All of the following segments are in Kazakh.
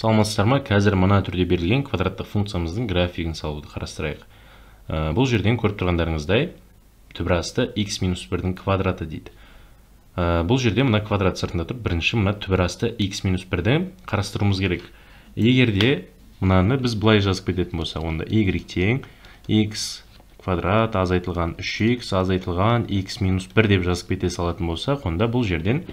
Саламатсыздар ма? Қазір мына түрде берілген квадраттық функциямыздың графигін салуды қарастырайық. Бұл жерден көріп тұрғандарыңыздай түбірасты x-1-дің квадраты дейді. Бұл жерде мына квадрат сыртында тұр. Бірінші мына түбірасты x-1-ді қарастыруымыз керек. Егер де мынаны біз былай жазып кететін болсақ, онда y тең x квадрат азайтылған 3x азайтылған x-1 деп жазып кете салатын болсақ, онда бұл жерден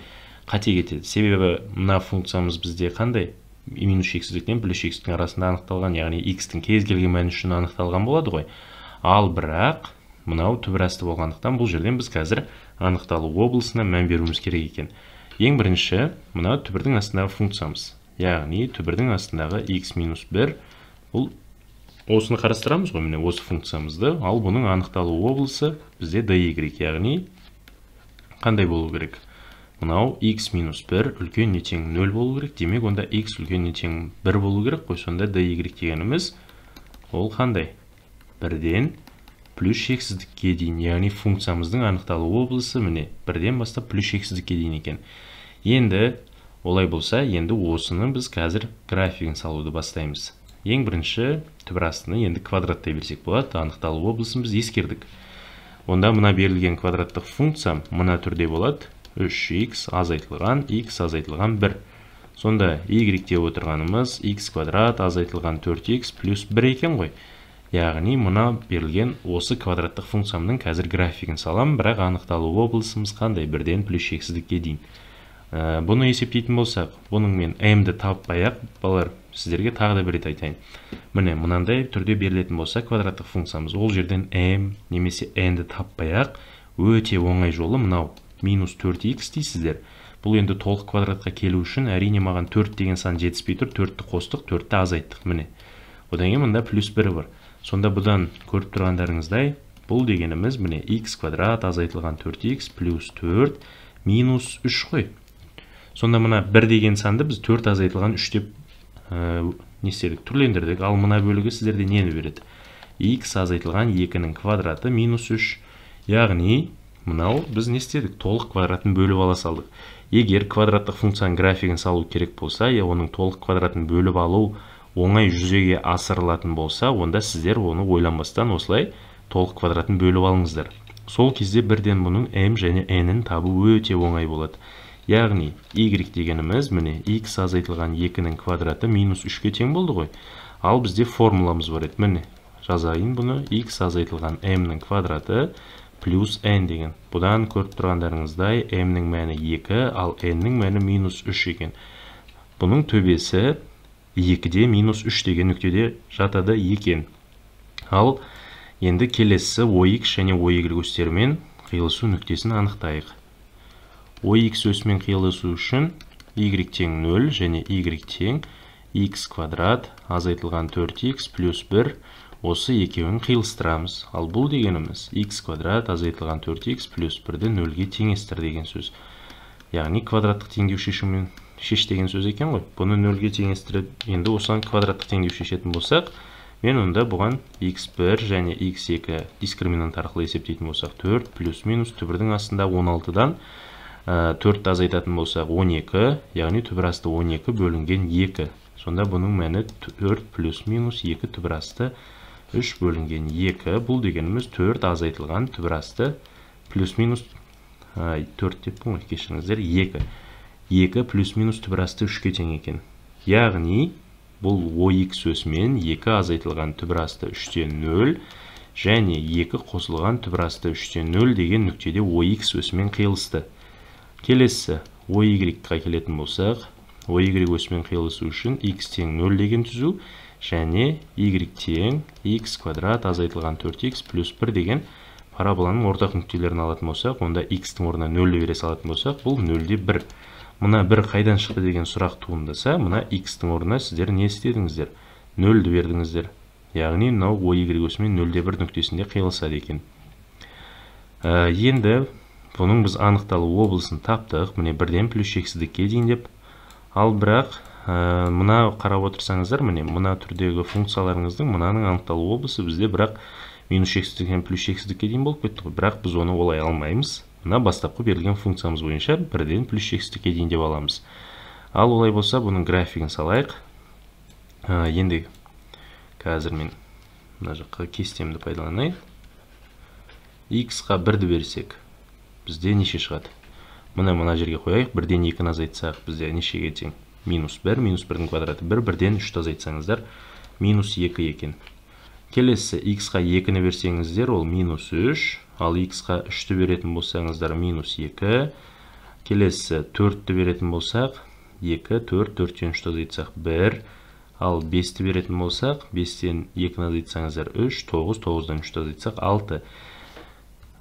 қате кетеді. Себебі мына функциямыз бізде қандай? Минус шексіздіктен плюс шексіздіктің арасында анықталған, яғни x-тің кез келген мәні үшін анықталған болады ғой. Ал бірақ мынау түбірасты болғандықтан бұл жерден біз қазір анықталу облысына мән беруіміз керек екен. Ең бірінші мына түбірдің астындағы функциямыз, яғни түбірдің астындағы x-1 бұл осыны қарастырамыз ғой, міне осы функциямызды. Ал бұның анықталу облысы бізде dy, яғни қандай болу керек? Мынау x-1 үлкен не тең 0 болу керек. Демек, онда x үлкен не тең 1 болу керек қой. Сонда dy дегеніміз ол қандай? 1-ден плюс шексіздікке дейін, яғни функциямыздың анықталу облысы міне 1-ден бастап плюс шексіздікке дейін екен. Енді олай болса, енді осыны біз қазір графигін салуды бастаймыз. Ең бірінші түбірастыны енді квадраттай берсек болады. Анықталу облысын біз ескердік. Онда мына берілген квадраттық функция мына түрде болады. 3x азайтылған x азайтылған 1. Сонда y-те отырғанымыз x квадрат азайтылған 4x плюс 1 екен ғой. Яғни мұна берілген осы квадраттық функциямның қазір графигін салам, бірақ анықталу облысымыз қандай? 1-ден плюс шексіздікке дейін. Бұны есептейтін болсақ, бұның мен m-ді таппай-ақ, балалар, сіздерге тағы да бір рет айтайын. Міне, мынандай түрде берілетін болса квадраттық функциямыз, ол жерден m немесе n-ді таппай-ақ, өте оңай жолы мынау минус 4x дейсіздер. Бұл енді толық квадратқа келу үшін әрине маған 4 деген сан жетіспей тұр. 4-ті қостық, 4-ті азайттық. Міне. Одан кейін мында плюс 1 бар. Сонда бұдан көріп тұрғандарыңыздай, бұл дегеніміз міне x квадрат азайтылған 4x плюс 4 минус 3 қой. Сонда мына 1 деген санды біз 4 азайтылған 3 деп не істедік? Түрлендірдік. Ал мына бөлігі сіздерде нені береді? x азайтылған 2-нің квадраты минус 3. Яғни мынау біз не істедік? Толық квадратын бөліп ала салдық. Егер квадраттық функцияның графигін салу керек болса, оның толық квадратын бөліп алу оңай жүзеге асырылатын болса, онда сіздер оны ойланбастан осылай толық квадратын бөліп алыңыздар. Сол кезде бірден бұның m және n-ін табу өте оңай болады. Яғни y дегеніміз міне x азайтылған 2-нің квадраты минус 3-ке тең болды ғой. Ал бізде формуламыз бар еді. Міне жазайын бұны. X азайтылған m-нің квадраты плюс n деген. Бұдан көріп тұрғандарыңыздай m-нің мәні 2, ал n-нің мәні минус 3 екен. Бұның төбесі 2-де минус 3 деген нүктеде жатады екен. Ал енді келесі OX және OY өстерімен қиылысу нүктесін анықтайық. OX өсімен қиылысу үшін y тең 0 және y тең x квадрат азайтылған 4x плюс 1 осы екеуін қиылыстырамыз. Ал бұл дегеніміз x квадрат азайтылған 4x плюс 1-ді 0-ге теңестір деген сөз. Яғни квадраттық теңдеу шешімін шеш деген сөз екен ғой. Бұны 0-ге теңестіріп, енді осыған квадраттық теңдеу шешетін болсақ, мен онда бұған x1 және x2 дискриминант арқылы есептейтін болсақ, 4 плюс минус түбірдің астында 16-дан 4-ті азайтатын болсақ 12, яғни түбірасты 12 бөлінген 2. Сонда бұның мәні 4 плюс минус 2 түбірасты 3 бөлінген 2. Бұл дегеніміз 4 азайтылған түбірасты плюс минус 4 деп бұң, кешіріңіздер, 2. 2 плюс минус түбірасты 3-ке тең екен. Яғни бұл OX өсімен 2 азайтылған түбірасты 3-тен 0 және 2 қосылған түбірасты 3-тен 0 деген нүктеде OX өсімен қиылысты. Келесі OY-ға келетін болсақ, OY өсімен қиылысу үшін x тең 0 деген түзу және y тең x квадрат азайтылған 4x плюс 1 деген параболаның ортақ нүктелерін алатын болсақ, онда x-тің орнына 0 бере салатын болсақ, бұл 0-де 1. Мұна 1 қайдан шықты деген сұрақ туындаса, мұна x-тің орнына сіздер не істедіңіздер? 0-ді бердіңіздер. Яғни мынау OY өсімен 0-де 1 нүктесінде қиылысады екен. Енді бұның біз анықталу облысын таптық, міне 1-ден плюс шексіздікке дейін деп. Ал бірақ мына қарап отырсаңыздар, міне мына түрдегі функцияларыңыздың мынаның анықталу облысы бізде бірақ минус шексіздіктен плюс шексіздікке дейін болып кетті ғой. Бірақ біз оны олай алмаймыз. Мына бастапқы берілген функциямыз бойынша 1-ден плюс шексіздікке дейін деп аламыз. Ал олай болса бұның графигін салайық. Енді қазір мен мына жаққа кестемді пайдаланайын. X-қа 1-ді берсек, бізде неше шығады? Мына жерге қояйық, 1-ден 2-ні азайтсақ, бізде нешеге тең? -1, -1-дің квадраты 1, 1-ден 3-ті азайтсаңыздар, -2 екен. Келесі x-қа 2-ні берсеңіздер, ол -3, ал x-қа 3-ті беретін болсаңыздар, -2. Келесі 4-ті беретін болсақ, 2, 4, 4-тен 3-ті азайтсақ, 1, ал 5-ті беретін болсақ, 5-тен 2-ні азайтсаңыздар, 3, 9, 9-дан 3-ті азайтсақ, 6.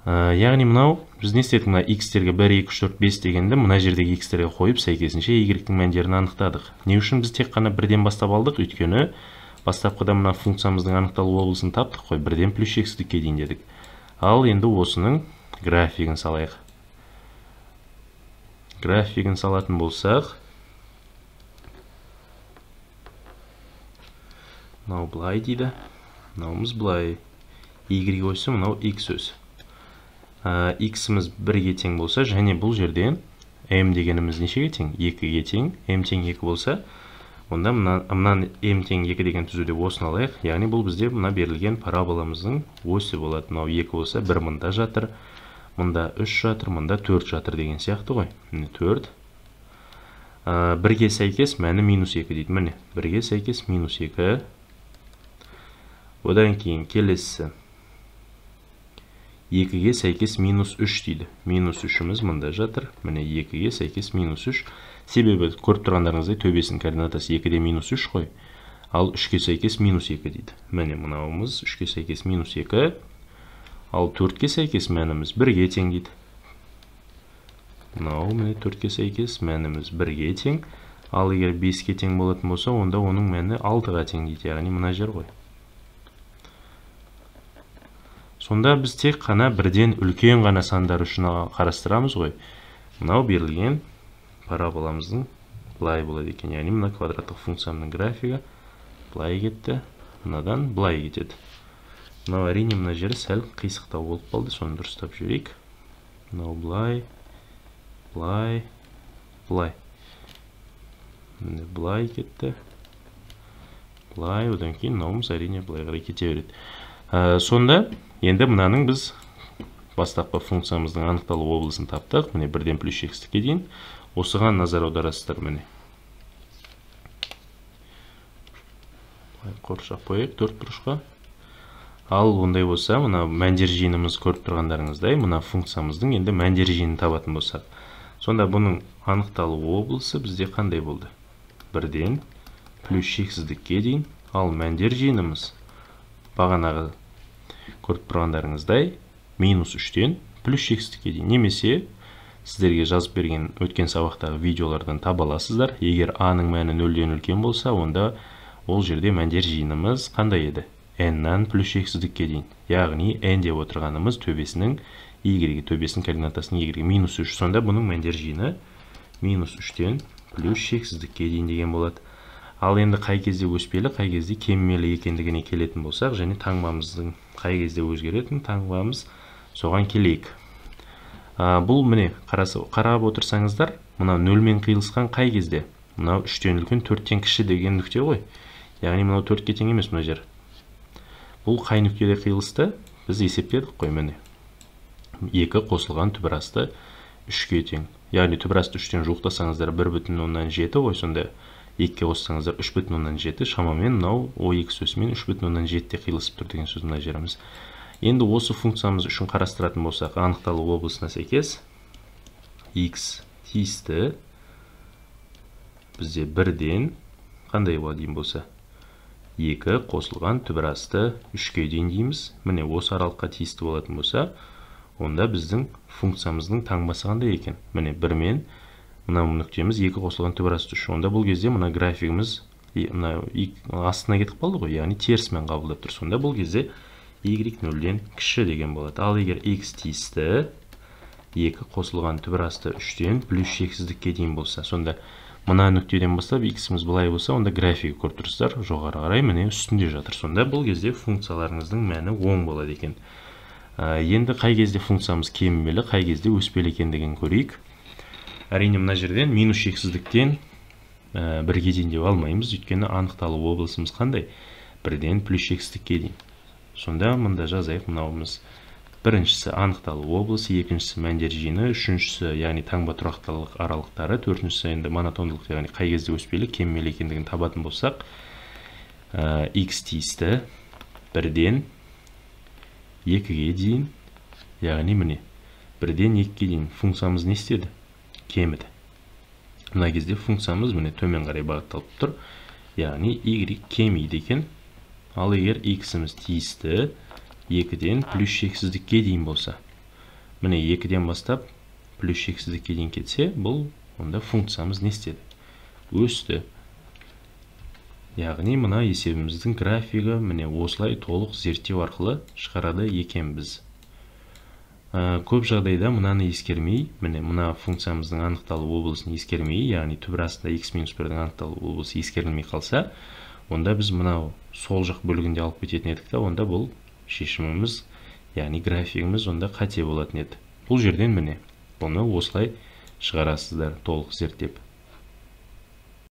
Яғни мынау, біз не істедік? Мына x-терге 1, 2, 3, 4, 5 дегенді мына жердегі x-терге қойып, сәйкесінше y-тің мәндерін анықтадық. Не үшін біз тек қана 1-ден бастап алдық? Өйткені бастапқыда мына функциямыздың анықталу облысын таптық қой, 1-ден плюс x-дікке дейін дедік. Ал енді осының графигін салайық. Графигін салатын болсақ, мынау былай дейді, мынауымыз былай. Y өсі, мынау x өсі. X-іміз 1-ге тең болса, және бұл жерден m дегеніміз нешеге тең? 2-ге тең. M тең 2 болса, онда мына m тең 2 деген түзуде осыны алайық. Яғни бұл бізде мына берілген параболамыздың өсі болады. Мынау 2 болса, 1 мында жатыр, мында 3 жатыр, мында 4 жатыр деген сияқты ғой. Міне 4. 1-ге сәйкес мәні -2 дейді. Міне 1-ге сәйкес -2. Одан кейін келесі 2-ге сәйкес -3 дейді. -3-іміз мында жатыр. Міне 2-ге сәйкес -3. Себебі көріп тұрғандарыңыздай төбесінің координатасы 2-де -3 қой. Ал 3-ге сәйкес -2 дейді. Міне мынауымыз 3-ге сәйкес -2. Ал 4-ге сәйкес мәніміз 1-ге тең дейді. Мынау міне 4-ге сәйкес мәніміз 1-ге тең. Ал егер 5-ге тең болатын болса, онда оның мәні 6-ға тең дейді. Яғни мына жер ғой. Сонда біз тек қана 1-ден үлкен ғана сандар үшін қарастырамыз ғой. Мынау берілген параболамыздың былай болады екен. Яғни мына квадраттық функциямның графигі былай кетті, мынадан былай кетеді. Мынау әрине мына жері сәл қисықтау болып қалды, соны дұрыстап жіберейік. Мынау былай, былай, былай. Міне былай кетті. Былай, одан кейін мынауымыз әрине былай қарай кете береді. Сонда енді мынаның біз бастапқы функциямыздың анықталу облысын таптық. Міне 1-ден плюс x-ке дейін. Осыған назар аударасыздар міне. Қоршап қойып 4 бұрышқа. Ал ондай болса, мына мәндер жиынымыз көріп тұрғандарыңыздай, мына функциямыздың енді мәндер жиынын табатын болсақ. Сонда бұның анықталу облысы бізде қандай болды? 1-ден плюс x-дікке дейін. Ал мәндер жиынымыз бағанағы көріп тұрғандарыңыздай -3-тен плюс x-дікке дейін. Немесе сіздерге жазып берген өткен сабақтағы видеолардан таба аласыздар. Егер a-ның мәні 0-ден үлкен болса, онда ол жерде мәндер жиынымыз қандай еді? n-нан плюс x-дікке дейін. Яғни n деп отырғанымыз төбесінің y-ге, төбесінің координатасының y-ге -3. Сонда бұның мәндер жиыны -3-тен плюс x-дікке дейін деген болады. Ал енді қай кезде өспелі, қай кезде кеммелі екендігіне келетін болсақ, және таңбамыздың қай кезде өзгеретін таңбамыз соған келейік. Бұл міне қарап отырсаңыздар, мына 0-мен қиылысқан қай кезде? Мынау 3-тен үлкен 4-тен кіші деген нүкте ғой. Яғни мынау 4-ке тең емес мына жер. Бұл қай нүктеде қиылысты? Біз есептедік қой міне. 2 қосылған түбірасты 3-ке тең. Яғни түбірасты 3-тен жуықтасаңыздар 1,7 ғой, сонда 2-ке қоссаңыздар 3,7, шамамен мынау OX өсімен 3,7-те қиылысып тұр деген сөз мына жеріміз. Енді осы функциямыз үшін қарастыратын болсақ, анықталу облысына сәйкес x тиісті бізде 1-ден қандай болады дейін болса 2 қосылған түбірасты 3-ке дейін дейміз. Міне осы аралыққа тиісті болатын болса, онда біздің функциямыздың таңбасы қандай екен? Міне 1-мен мына нүктеміз 2 қосылған түбірасты 3. Онда бұл кезде мына графигіміз астына кетіп қалды ғой, яғни терісімен қабылдап тұр. Сонда бұл кезде y 0-ден кіші деген болады. Ал егер x тиісті 2 қосылған түбірасты 3-тен плюс x-дікке дейін болса, сонда мына нүктеден бастап x-іміз былай болса, онда графигі көріп тұрсыздар, жоғары қарай міне үстінде жатыр. Сонда бұл кезде функцияларыңыздың мәні оң болады екен. Енді қай кезде функциямыз кеммелі, қай кезде өспелі екендігін көрейік. Әрине мына жерден минус x-діктен бірге дейін деп алмаймыз, өйткені анықталу облысымыз қандай? Бірден плюс x-ке дейін. Сонда мында жазайық, мынауымыз біріншісі анықталу облысы, екіншісі мәндер жиыны, үшіншісі яғни таңба тұрақтылық аралықтары, төртіншісі енді монотондылық, яғни қай кезде өспелі кеммелі екендігін табатын болсақ, x тиісті бірден 2-ге дейін, яғни міне бірден 2-ге дейін функциямыз не істеді? Кеміді. Мына кезде функциямыз міне төмен қарай бағытталып тұр, яғни y кемиді екен. Ал егер x-іміз тиісті 2-ден плюс шексіздікке дейін болса, міне 2-ден бастап плюс шексіздікке дейін кетсе, бұл онда функциямыз не істеді? Өсті. Яғни мына есебіміздің графигі міне осылай толық зерттеу арқылы шығарады екенбіз. Көп жағдайда мынаны ескермей, міне мына функциямыздың анықталу облысын ескермей, яғни түбір астында x-1-дің анықталу облысы ескерілмей қалса, онда біз мынау сол жақ бөлігінде алып кететін едік та, онда бұл шешіміміз, яғни графигіміз онда қате болатын еді. Бұл жерден міне бұны осылай шығарасыздар толық зерттеп.